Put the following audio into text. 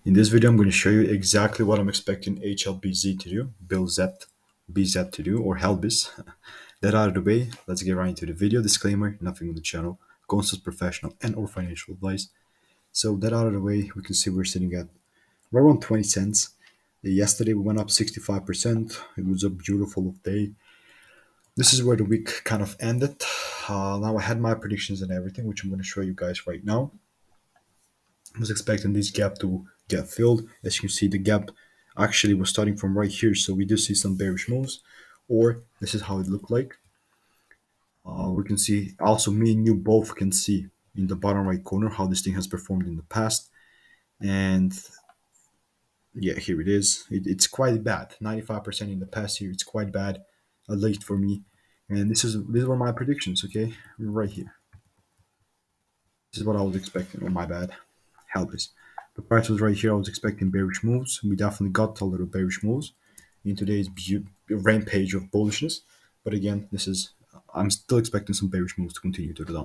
In this video, I'm going to show you exactly what I'm expecting HLBZ to do, Bill Z, BZ to do, or Helbiz. That out of the way, let's get right into the video. Disclaimer, nothing on the channel constitutes professional and or financial advice. So that out of the way, we can see we're sitting at right around 20 cents. Yesterday, we went up 65%. It was a beautiful day. This is where the week kind of ended. Now I had my predictions and everything, which I'm going to show you guys right now. I was expecting this gap to get filled. As you can see, the gap actually was starting from right here, so we do see some bearish moves, or this is how it looked like. We can see also me and you both can see in the bottom right corner how this thing has performed in the past, and yeah, here it is. It's quite bad. 95% in the past year. It's quite bad, late for me, and these were my predictions. Okay, right here. This is what I was expecting. Oh my bad. Helbiz. The price was right here. I was expecting bearish moves. We definitely got a little bearish moves in today's rampage of bullishness. But again, I'm still expecting some bearish moves to continue to the down.